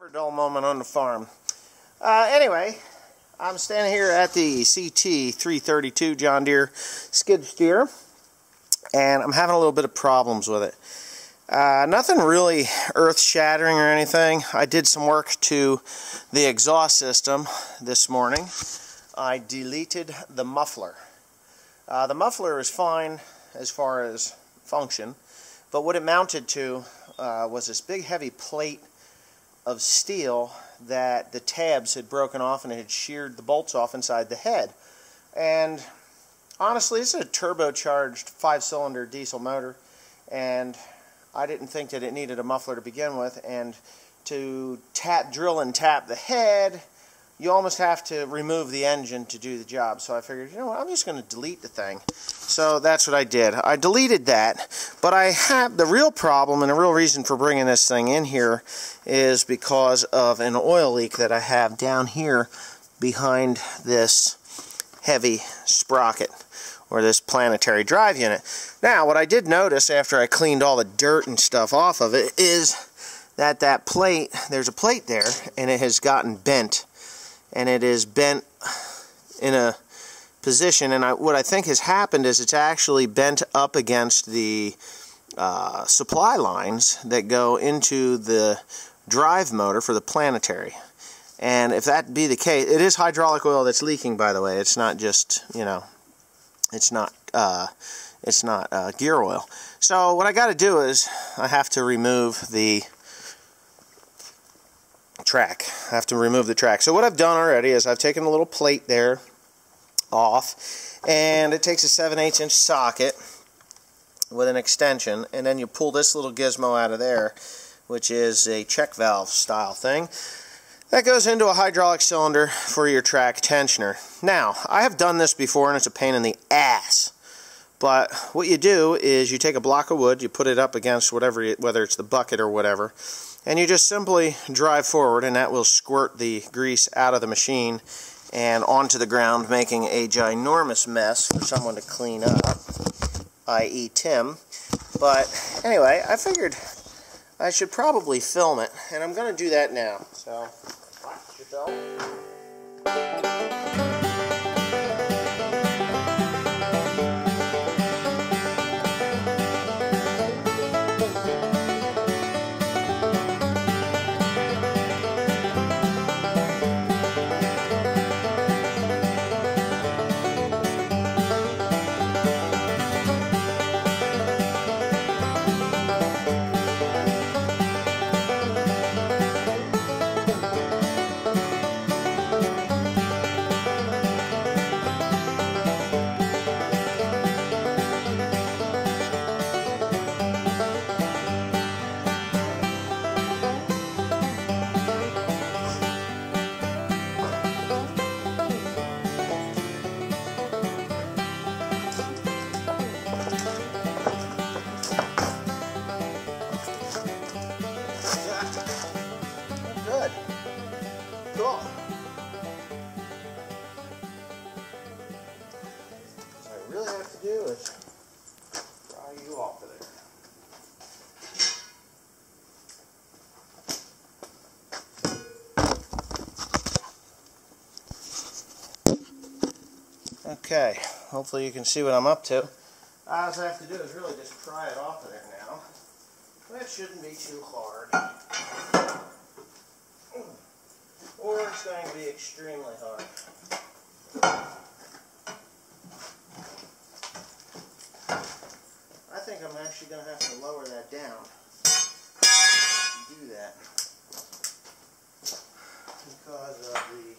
A dull moment on the farm. Anyway, I'm standing here at the CT332 John Deere skid steer, and I'm having a little bit of problems with it. Nothing really earth-shattering or anything. I did some work to the exhaust system this morning. I deleted the muffler. The muffler is fine as far as function, but what it mounted to was this big heavy plate of steel that the tabs had broken off and it had sheared the bolts off inside the head. And honestly, this is a turbocharged 5-cylinder diesel motor, and I didn't think that it needed a muffler to begin with. And to drill and tap the head, you almost have to remove the engine to do the job. So I figured, you know what, I'm just going to delete the thing. So that's what I did. I deleted that, but I have the real problem, and the real reason for bringing this thing in here is because of an oil leak that I have down here behind this heavy sprocket, or this planetary drive unit. Now, what I did notice after I cleaned all the dirt and stuff off of it is that that plate, there's a plate there, and it has gotten bent. And it is bent in a position, and what I think has happened is it's actually bent up against the supply lines that go into the drive motor for the planetary. And if that be the case, it is hydraulic oil that's leaking, by the way. It's not just, you know, it's not gear oil. So what I got to do is I have to remove the track. I have to remove the track. So what I've done already is I've taken a little plate there off, and it takes a 7/8 inch socket with an extension, and then you pull this little gizmo out of there, which is a check valve style thing that goes into a hydraulic cylinder for your track tensioner. Now, I have done this before, and it's a pain in the ass. But what you do is you take a block of wood, you put it up against whatever, whether it's the bucket or whatever, and you just simply drive forward, and that will squirt the grease out of the machine and onto the ground, making a ginormous mess for someone to clean up, i.e. Tim. But anyway, I figured I should probably film it, and I'm going to do that now. So, watch yourself. Good. Cool. What I really have to do is dry you off of there. Okay, hopefully you can see what I'm up to. All I have to do is really just pry it off of there now. That shouldn't be too hard. Or it's going to be extremely hard. I think I'm actually going to have to lower that down to do that, because of the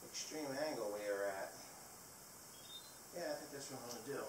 extreme angle we are at. Yeah, I think that's what I'm going to do.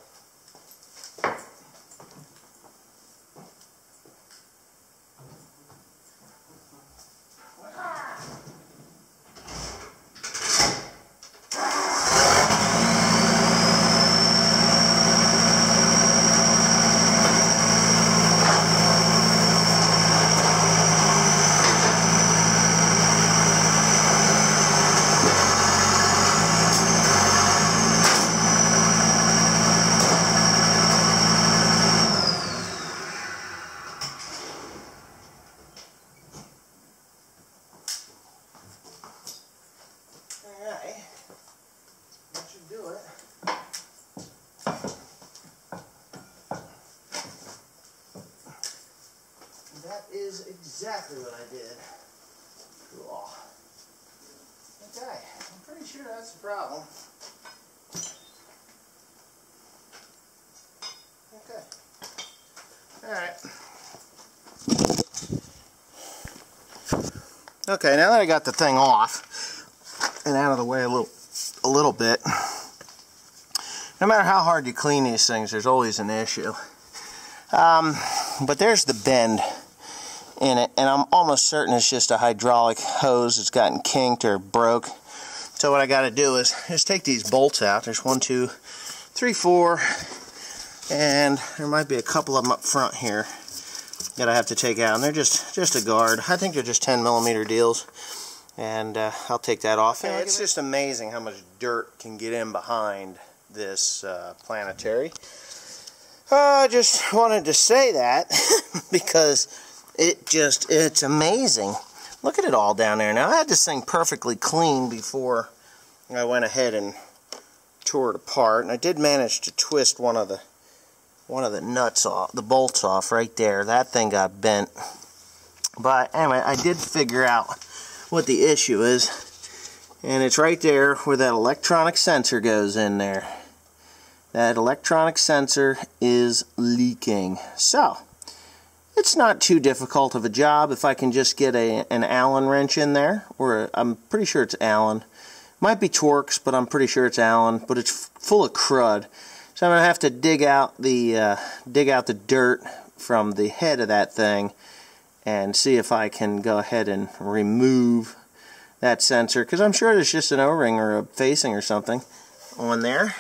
exactly what I did. Cool. Okay, I'm pretty sure that's the problem. Okay. Alright. Okay, now that I got the thing off and out of the way a little bit, no matter how hard you clean these things, there's always an issue. But there's the bend in it, and I'm almost certain it's just a hydraulic hose that's gotten kinked or broke. So what I got to do is just take these bolts out. There's 1, 2, 3, 4, and there might be a couple of them up front here that I have to take out, and they're just a guard. I think they're just 10mm deals, and I'll take that off. And it's just amazing how much dirt can get in behind this planetary. I just wanted to say that because it's amazing. Look at it all down there. Now, I had this thing perfectly clean before I went ahead and tore it apart, and I did manage to twist one of the nuts off, the bolts off right there. That thing got bent. But anyway, I did figure out what the issue is, and it's right there where that electronic sensor goes in there. That electronic sensor is leaking. So, it's not too difficult of a job if I can just get an Allen wrench in there, or I'm pretty sure it's Allen. Might be Torx, but I'm pretty sure it's Allen, but it's full of crud. So I'm going to have to dig out the dirt from the head of that thing and see if I can go ahead and remove that sensor, because I'm sure there's just an O-ring or a facing or something on there.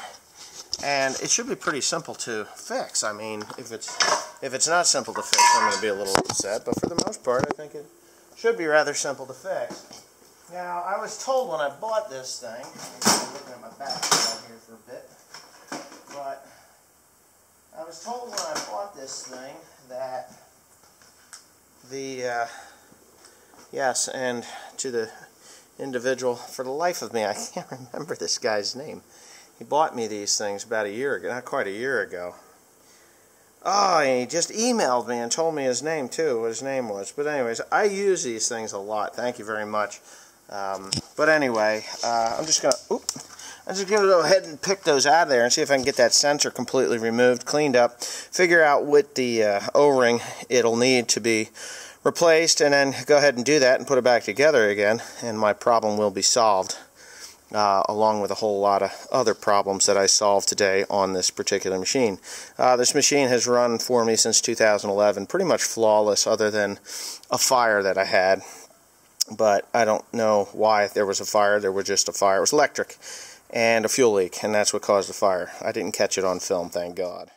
And it should be pretty simple to fix. I mean, if it's not simple to fix, I'm going to be a little upset. But for the most part, I think it should be rather simple to fix. Now, I was told when I bought this thing, I'm looking at my back here for a bit, but I was told when I bought this thing that yes, and to the individual, for the life of me, I can't remember this guy's name. He bought me these things about a year ago, not quite a year ago. Oh, and he just emailed me and told me his name too, what his name was. But anyways, I use these things a lot. Thank you very much. But anyway, I'm just gonna go ahead and pick those out of there and see if I can get that sensor completely removed, cleaned up, figure out what the O-ring it'll need to be replaced, and then go ahead and do that and put it back together again, and my problem will be solved. Along with a whole lot of other problems that I solved today on this particular machine. This machine has run for me since 2011, pretty much flawless other than a fire that I had. But I don't know why there was a fire. There was just a fire. It was electric and a fuel leak, and that's what caused the fire. I didn't catch it on film, thank God.